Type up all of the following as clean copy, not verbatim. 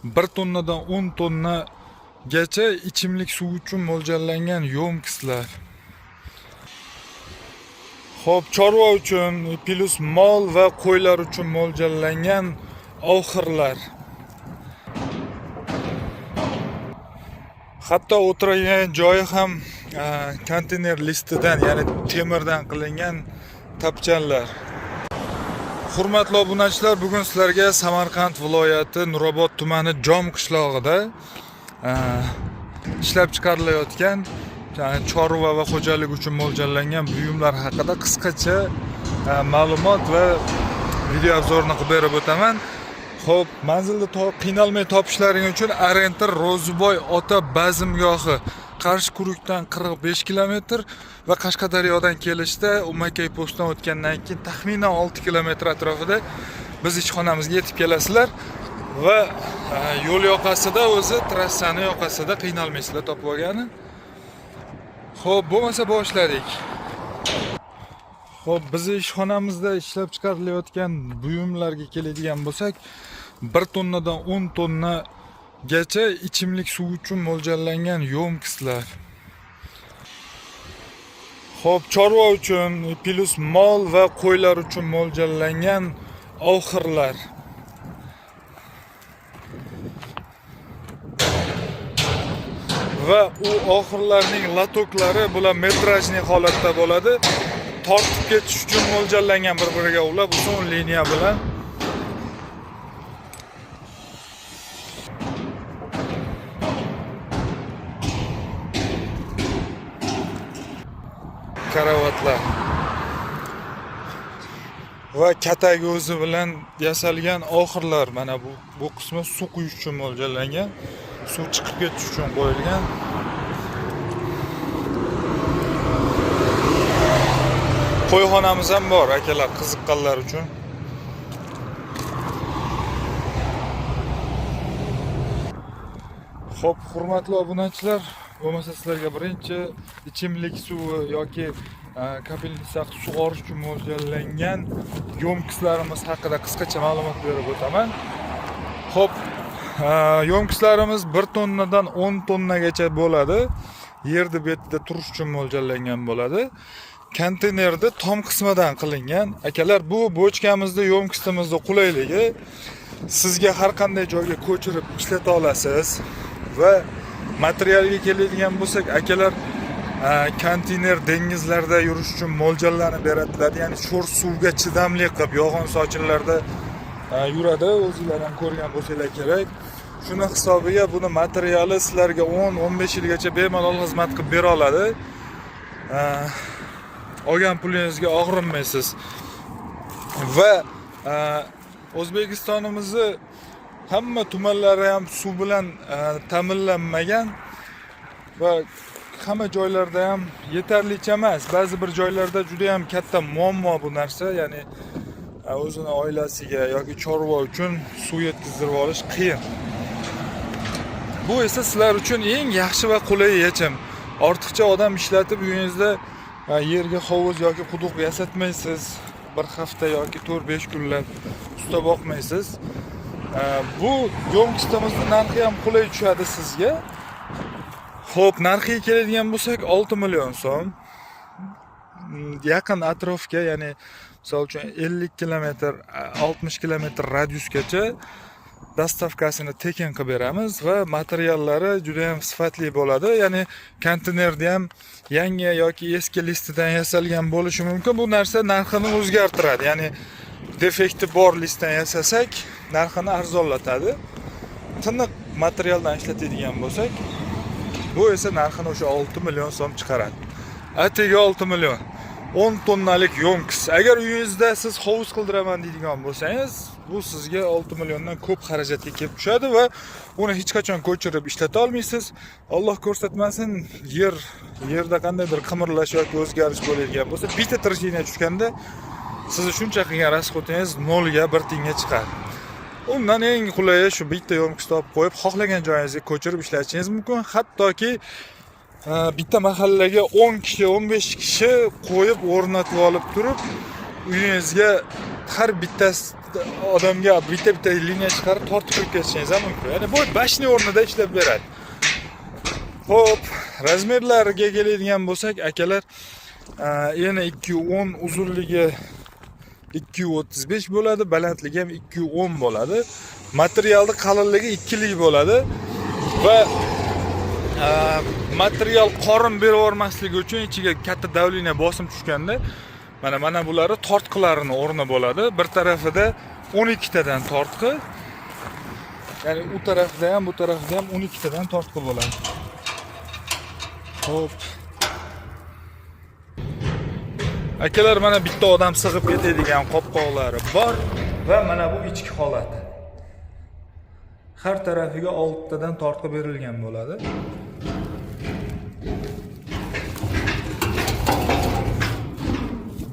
1 tonnadan 10 tonnagacha ichimlik suv uchun mo'ljallangan yo'mkislar. Xo'p, chorva uchun plus mol va qo'ylar uchun mo'ljallangan oxirlar. Hatto o'tirgan joyi ham konteyner listidan, ya'ni temirdan qilingan tapchanlar. Hurmatli obunachilar, bugun sizlarga Samarqand viloyati Nurobod tumani Jom qishlog'ida ishlab chiqarilayotgan chorva va xo'jalik uchun mo'ljallangan buyumlar haqida qisqacha ma'lumot va video obzorni qilib berib o'taman. Xo'p, manzilni qiynalmay topishlaring uchun Arentir Ro'ziboy ota bazmgohi Qarshi Kurukdan 45 km va Qashqadaryodan kelishda Umakay postdan o'tgandan keyin taxminan 6 km atrofida biz ishxonamizga yetib kelasizlar va yo'l yoqasida, o'zi trassani yoqasida qiynalmaysizlar topib olgani. Xo'p, bo'lmasa boshladik. Xo'p, bizni ishxonamizda ishlab chiqarilayotgan buyumlarga keladigan bo'lsak, 1 tonnadan 10 tonnagacha ichimlik suv uchun mo'ljallangan yo'mkislar. Xo'p, chorva uchun plus mol va qo'ylar uchun mo'ljallangan oxirlar. Va u oxirlarning latoklari bular metrajli holatda bo'ladi. Tortib ketish uchun mo'ljallangan bir-biriga ulab uzun liniya bilan. Karavotlar va katagi o'zi bilan yasalgan oxirlar. Mana bu qismi suv quyish uchun mo'ljallangan, suv chiqib ketish uchun qo'yilgan. Qo'yxonamiz ham bor akalar, qiziqqanlar uchun. Xo'p, hurmatli obunachilar, bo'lmasa sizlarga birinchi ichimlik suvi yoki kapelnisak sug'orish uchun mo'ljallangan yo'mkislarimiz haqida qisqacha ma'lumot berib o'taman. Xo'p, yo'mkislarimiz 1 tonnadan 10 tonnagacha bo'ladi. Yerda betida turish uchun mo'ljallangan bo'ladi. Konteynerda tom qismidan qilingan. Akalar, bu bochkamizda yo'mkistimizda qulayligi, sizga har qanday joyga ko'chirib ishlata olasiz. Va materialga keladigan bo'lsak, akalar konteyner dengizlarda yurish uchun mo'ljallanib beriladi. Ya'ni sho'r suvga chidamli qilib, yog'in sochinlarda yuradi. O'zingizlar ham ko'rgan bo'lsanglar kerak. Shuni hisobiga buni materiali sizlarga 10-15 yilgacha bemalol xizmat qilib bera oladi. Olgan pulingizga og'rinmaysiz. Va O'zbekistonimizni hamma tumanlari ham suv bilan ta'minlanmagan va hamma joylarda ham yetarlicha emas. Ba'zi bir joylarda juda ham katta muammo bu narsa, ya'ni o'zini oilasiga yoki chorva uchun suv yetkazib olish qiyin. Bu esa sizlar uchun eng yaxshi va qulay yechim. Ortiqcha odam ishlatib uyingizda yerga hovuz yoki quduq yasatmaysiz. Bir hafta yoki 4-5 kunlab usta boqmaysiz. Bu yo'mkistimizning narxi ham qulay tushadi sizga. Xo'p, narxiga keladigan bo'lsak 6 million so'm. Yaqin atrofga, ya'ni misol uchun 50 km, 60 km radiusgacha dastavkasini tekin qilib beramiz va materiallari juda ham sifatli bo'ladi. Ya'ni konteynerda ham yangi yoki eski listidan yasalgan bo'lishi mumkin. Bu narsa narxini o'zgartiradi. Ya'ni defekti bor listdan yasasak, narxini arzonlatadi. Tiniq materialdan ishlatadigan bo'lsak, bu esa narxini o'sha 6 million so'm chiqaradi. Atigi 6 million. 10 tonnalik yo'mkis. Agar uyingizda siz hovuz qildiraman deydigan bo'lsangiz, bu sizga 6 milliondan ko'p xarajatga kelib tushadi va uni hech qachon ko'chirib ishlata olmaysiz. Alloh ko'rsatmasin, yerda qandaydir qimirlash yoki o'zgarish bo'ladigan bo'lsa, bitta tirishingga tushganda sizni shuncha qilgan rasxotingiz 0 ga 1 tiyinga chiqadi. Undan eng qulayi shu bitta yo'mkis topib qo'yib, xohlagan joyingizga ko'chirib ishlatishingiz mumkin. Hattoki bitta mahallaga 10 kishi, 15 kishi qo'yib o'rnatib olib turib, uyingizga har bittasi odamga bitta liniya chiqarib tortib qo'yib ketishingiz ham mumkin. Ya'ni bu bashni o'rnida ishlab beradi. Xo'p, razmerlariga keladigan bo'lsak, akalar, yana 210 uzunligi 235 bo'ladi, balandligi ham 210 bo'ladi. Materialning qalinligi 2 lik bo'ladi va material qorin berib yubormasligi uchun ichiga katta davleniya bosim tushganda mana bulari tortqilarini o'rni bo'ladi. Bir tarafida 12 tadan tortqi, ya'ni u tarafda ham bu tarafda ham 12 tadan tortqi bo'ladi. Xo'p. Akalar, mana bitta odam sig'ib ketadigan qopqoqlari bor va mana bu ichki holati. Har tarafiga 6 tadan tortqi berilgan bo'ladi.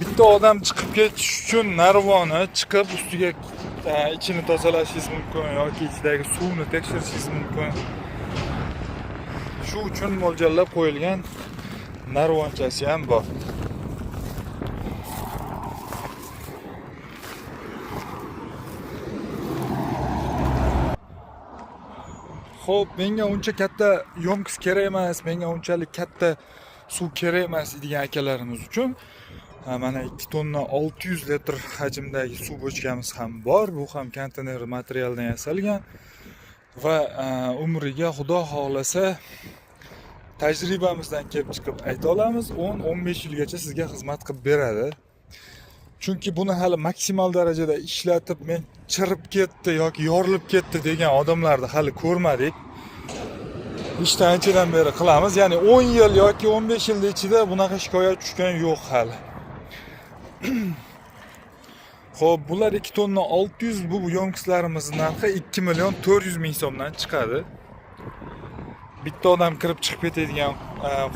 Bitta odam chiqib ketish uchun narvoni chiqib ustiga ichini tozalashingiz mumkin yoki ichidagi suvni tekshirishingiz mumkin. Shu uchun mo'ljallab qo'yilgan narvonchasi ham bor. Xo'p, menga uncha katta yomkis kerak emas, menga unchalik katta suv kerak emas degan akalarimiz uchun mana 2 tonna 600 litr hajmdagi suv bochkamiz ham bor. Bu ham konteyner materialdan yasalgan va umriga Xudo xolasa tajribamizdan kelib chiqib ayta olamiz, 10-15 yilgacha sizga xizmat qilib beradi. Chunki buni hali maksimal darajada ishlatib men chirib ketdi yoki yorilib ketdi degan odamlarni hali ko'rmadik. Ishni anchadan beri qilamiz, ya'ni 10 yil yoki 15 yil ichida bunaqa shikoyat tushgan yo'q hali. Xo'p, bular 2 tonna 600, bu yomkislarimizning narxi 2 million 400 ming so'mdan chiqadi. Bitta odam kirib chiqib ketadigan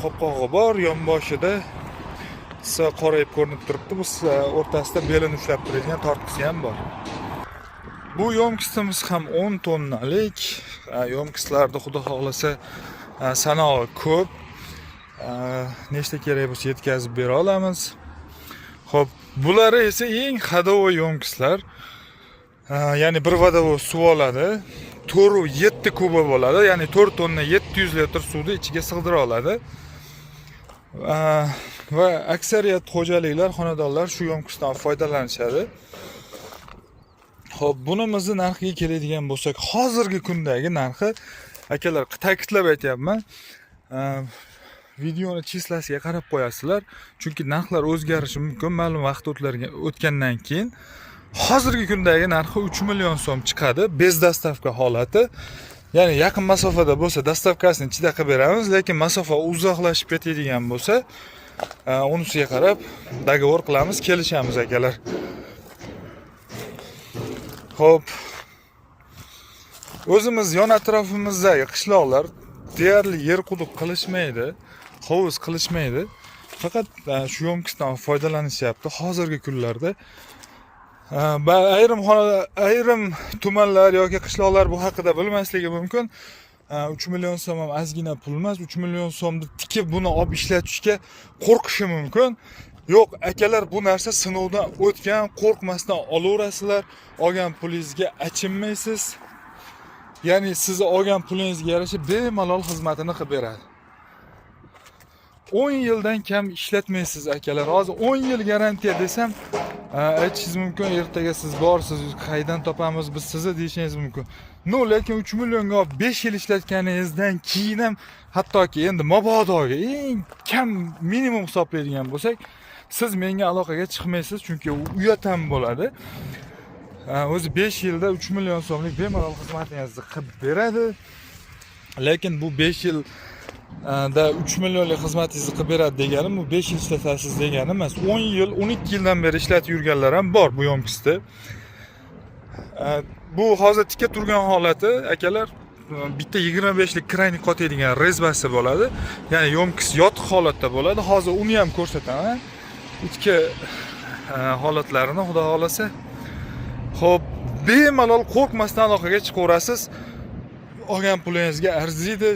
qopqog'i bor, yonboshida qorayib ko'rinib turibdi. Bu o'rtasida belini ushlab turadigan tortqisi ham bor. Bu yomkisimiz ham 10 tonnalik. Yomkislarda Xudo xohlasa sanog'i ko'p. Nechta kerak bo'lsa yetkazib bera olamiz. Xo'p, bular esa eng hadovoy yomkislar. Ya'ni bir vodovod suv oladi. 4-7 kuba bo'ladi. Ya'ni 4 tonna 700 litr suvni ichiga sig'dira oladi. Va aksariyat xo'jaliklar, xonadonlar shu yomkisdan foydalanishadi. Xo'p, bunimizning narxiga keladigan bo'lsak, hozirgi kundagi narxi, akalar, ta'kidlab aytyapman. Videoni chislasiga qarab qo'yasizlar, chunki narxlar o'zgarishi mumkin ma'lum vaqt o'tgandan keyin. Hozirgi kundagi narxi 3 million so'm chiqadi, bez dastavka holati. Ya'ni yaqin masofada bo'lsa dastavkasini ichida qilib beramiz, lekin masofa uzoqlashib ketadigan bo'lsa, unisiga qarab dogovor qilamiz, kelishamiz akalar. Xo'p. O'zimiz yon atrofimizdagi qishloqlar deyarli yer quduq qilishmaydi, hovuz qilishmaydi. Faqat shu yomkisdan foydalanishyapti hozirgi kunlarda. Ayrim tumanlar yoki qishloqlar bu haqida bilmasligi mumkin. 3 million so'm ham ozgina pul emas. 3 million so'mni tikib buni olib ishlatishga qo'rqishi mumkin. Yo'q, akalar, bu narsa sinovdan o'tgan, qo'rqmasdan olaverasizlar. Olgan pulingizga achinmaysiz. Ya'ni siz olgan pulingizga yarasha bemalol xizmatini qilib beradi. 10 yildan kam ishlatmaysiz akalar. Hozir 10 yil garantiya desam, aytishingiz mumkin, ertaga siz borsiz, qaydan topamiz biz sizni deyishingiz mumkin. No, lekin 3 millionga 5 yil ishlatganingizdan keyin ham, hattoki endi mabodoga eng kam minimum hisoblaydigan bo'lsak, siz menga aloqaga chiqmaysiz, chunki u uyat ham bo'ladi. O'zi 5 yilda 3 million so'mlik bemalol xizmatingizni qilib beradi. Lekin bu 5 yil da 3 millionlik xizmatingizni qilib beradi deganim, bu 5 yil ishlatasiz degani emas. 10 yil, 12 yildan beri ishlatib yurganlar ham bor bu yomkisda. Bu hozir tikka turgan holati, akalar, bitta 25 lik krayni qotadigan rezbasi bo'ladi. Ya'ni yomkis yotiq holatda bo'ladi. Hozir uni ham ko'rsataman. Ichki holatlarini Xudo xolasa. Xo'p, bemalol qo'rqmasdan aloqaga chiqaverasiz. Olgan pulingizga arziydi.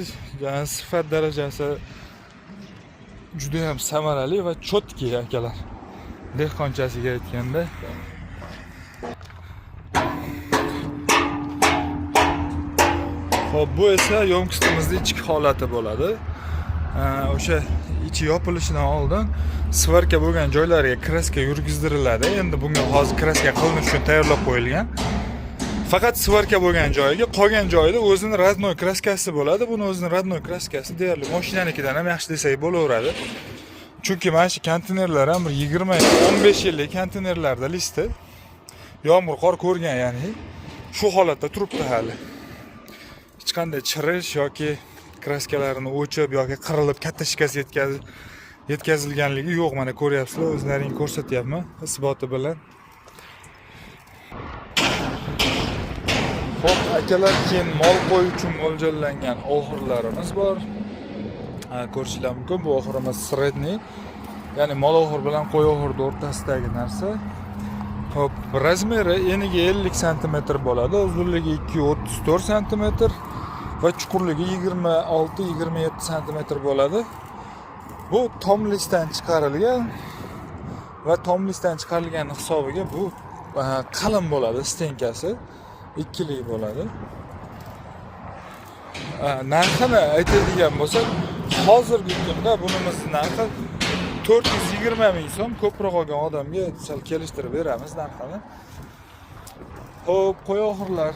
Yani sifat darajasi juda ham samarali va chotki akalar. Dehqonchasiga aytganda. Xo'p, bu esa yo'mkistimizning ichki holati bo'ladi. O'sha ichi yopilishidan oldin svarka bo'lgan joylariga kraska yurgizdiriladi. Endi bunga hozir kraska qilinish uchun tayyorlab qo'yilgan. Faqat svarka bo'lgan joyiga, qolgan joyida o'zini radnoy kraskasi bo'ladi. Buni o'zini radnoy kraskasi deyarli mashinanikidan ham yaxshi desak bo'laveradi. Chunki mana shu konteynerlar ham 20-15 yillik konteynerlarda listi yomg'ir, qor ko'rgan, ya'ni shu holatda turibdi hali. Hech qanday chirish yoki kraskalarini o'chib yoki qirilib katta shikast yetkazilganligi yo'q. Mana ko'ryapsizlar, o'zlaring ko'rsatyapman isboti bilan. Xo'p, akalar, keyin mol qo'y uchun mo'ljallangan oxurlarimiz bor. Ko'rishinglar mumkin, bu oxurimiz sredniy, ya'ni mol oxur bilan qo'y oxurning o'rtasidagi narsa. Xo'p, razmeri eniga 50 sm bo'ladi, uzunligi 234 sm va chuqurligi 26-27 sm bo'ladi. Bu tomlisdan chiqarilgan va tomlisdan chiqarilgan hisobiga bu qalin bo'ladi, stenkasi ikkilik bo'ladi. Narxini aytadigan bo'lsak, hozirgi kunda bunimizning narxi 420 ming so'm. Ko'proq olgan odamga sal kelishtirib beramiz narxini. Xo'p, qo'y oxurlar.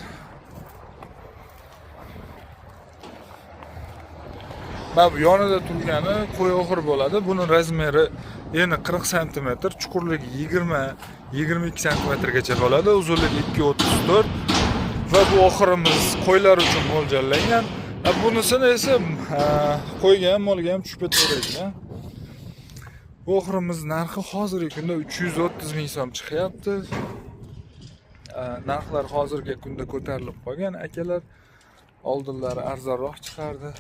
Mana bu yonida turgani qo'y oxur bo'ladi. Buning razmeri eni 40 sm, chuqurligi 20-22 sm gacha bo'ladi, uzunligi 234 va bu oxurimiz qo'ylar uchun mo'ljallangan. Bunisini esa qo'yga ham, molga ham tushib ketaveradi. Bu oxurimiz narxi hozirgi kunda 330 ming so'm chiqyapti. Narxlar hozirgi kunda ko'tarilib qolgan, akalar. Oldinlari arzonroq chiqardi.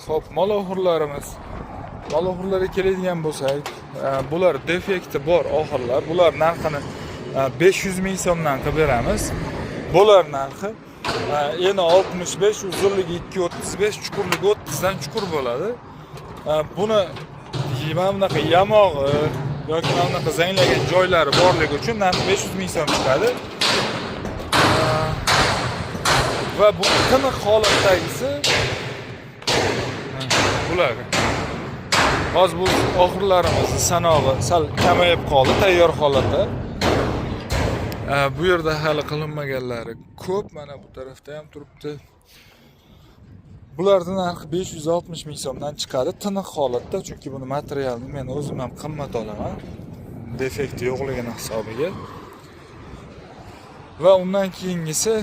Xo'p, mol oxurlarimiz. Mol oxurlarga keladigan bo'lsak, bular defekti bor oxurlar. Bular narxini 500 ming so'mdan qilib beramiz. Bular narxi eni 65, uzunligi 235, chuqurligi 30 dan chuqur bo'ladi. Buni mana bunaqa yamog'i yoki mana bunaqa zanglagan joylari borligi uchun narxi 500 ming so'm chiqadi. Va bu tiniq holatdagisi bular. Hozir bu oxurlarimizni sanog'i sal kamayib qoldi, tayyor holatda. Bu yerda hali qilinmaganlari ko'p, mana bu tarafda ham turibdi. Bularning narxi 560 ming so'mdan chiqadi tiniq holatda, chunki buni materialni men o'zim ham qimmat olaman, defekti yo'qligini hisobiga. Va undan keyingisi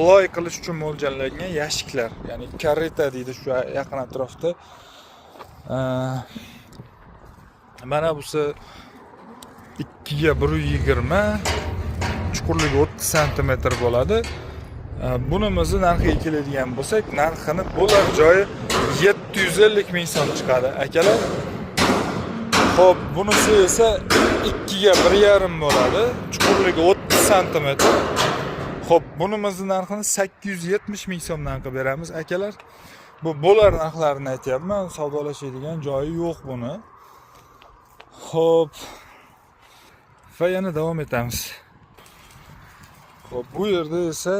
loy qilish uchun mo'ljallangan yashiklar, ya'ni kareta deydi shu yaqin atrofda. Mana busi 2 ga 120, chuqurligi 30 sm bo'ladi. Bunimizni narxiga keladigan bo'lsak, narxini bo'lar joyi 750 ming so'm chiqadi, akalar. Xo'p, bunisi esa 2 ga 1,5 bo'ladi, chuqurligi 30 sm. Xo'p, bunimizning narxini 870 ming so'mdan qilib beramiz, akalar. Bu bo'lar narxlarini aytyapman, savdolashadigan joyi yo'q buni. Xo'p, va yana davom etamiz. Xo'p, bu yerda esa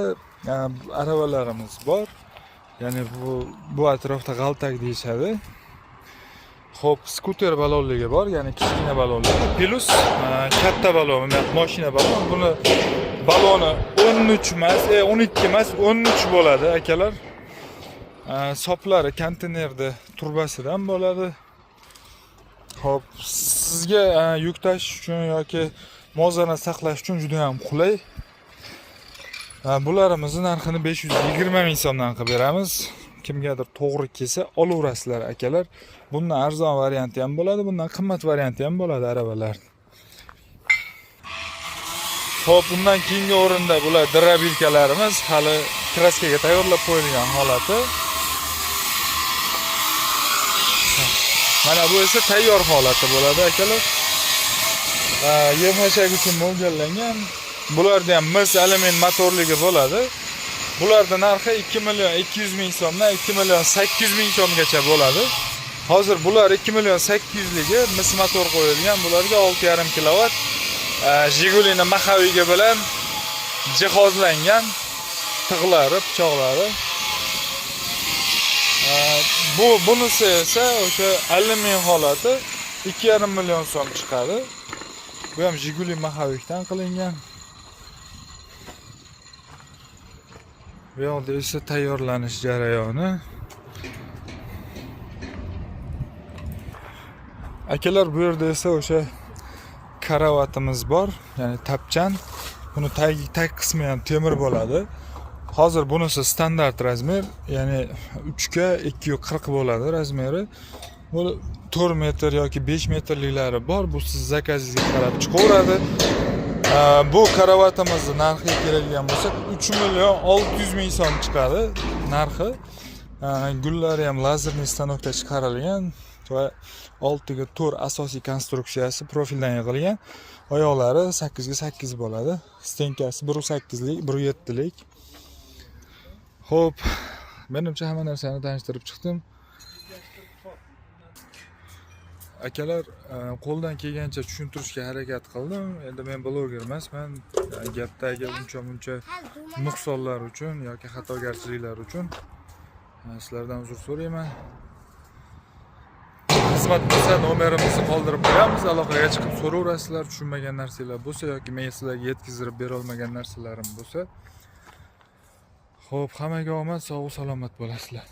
aravalarimiz bor. Ya'ni bu atrofda g'altak deyishadi. Xo'p, skuter balonligi bor, ya'ni kichkina balonligi, plus katta balon, mashina balon. Buni baloni 13 emas, 12 emas, 13 bo'ladi, akalar. Soplari konteynerda turbasidan bo'ladi. Xo'p, sizga yuk tashish uchun yoki muvozanat saqlash uchun juda ham qulay. Bularimizni narxini 520 ming so'mdan qilib beramiz. Kimgadir to'g'ri kelsa olaverasizlar, akalar. Bundan arzon varianti ham bo'ladi, bundan qimmat varianti ham bo'ladi aravalar. Xo'p, bundan keyingi o'rinda bular drobilkalarimiz, hali kraskaga tayyorlab qo'yilgan holati. Mana bu esa tayyor holati bo'ladi, akalar. Yem-xashak uchun mo'ljallangan. Bularda ham mis aliment motorligi bo'ladi. Bularning narxi 2 million 200 ming so'mdan 2 million 800 ming so'mgacha bo'ladi. Hozir bular 2 million 800 ligi mis motor qo'yilgan. Bularga 6,5 kW Jigulini Maxaviyga bilan jihozlangan. tig'lari, pichoqlari. Bunisi esa o'sha alyumin holati 2,5 million so'm chiqadi. Bu ham Jiguli Mahavikdan qilingan. Bu yoqda esa tayyorlanish jarayoni. Akalar, bu yerda esa o'sha karavatimiz bor, ya'ni tapchan. Buni tag qismi ham temir bo'ladi. Hozir bunisi standart razmer, ya'ni 3 ga 240 bo'ladi razmeri. Bu 4 metr yoki 5 metrliklari bor. Bu siz zakazingizga qarab chiqaveradi. Bu karavatimizni narxiga keladigan bo'lsak 3 million 600 ming so'm chiqadi narxi. Gullari ham lazerniy stanokda chiqarilgan va oltiga 4 asosiy konstruksiyasi profildan yig'ilgan. Oyoqlari 8 ga 8 bo'ladi. Stenkasi 1.8 lik, 1.7 lik. Xo'p, menimcha hamma narsani tanishtirib chiqdim. Akalar, qo'ldan kelgancha tushuntirishga harakat qildim. Endi men bloger emasman. Gapdagi uncha nuqsonlar uchun yoki xatogarchiliklar uchun sizlardan uzr so'rayman. Xizmat bo'lsa nomerimizni qoldirib qo'yamiz. Aloqaga chiqib so'raverasizlar, tushunmagan narsalar bo'lsa yoki men sizlarga yetkazib bera olmagan narsalarim bo'lsa. Xo'p, hammaga omad, sog' va salomat bo'lasizlar.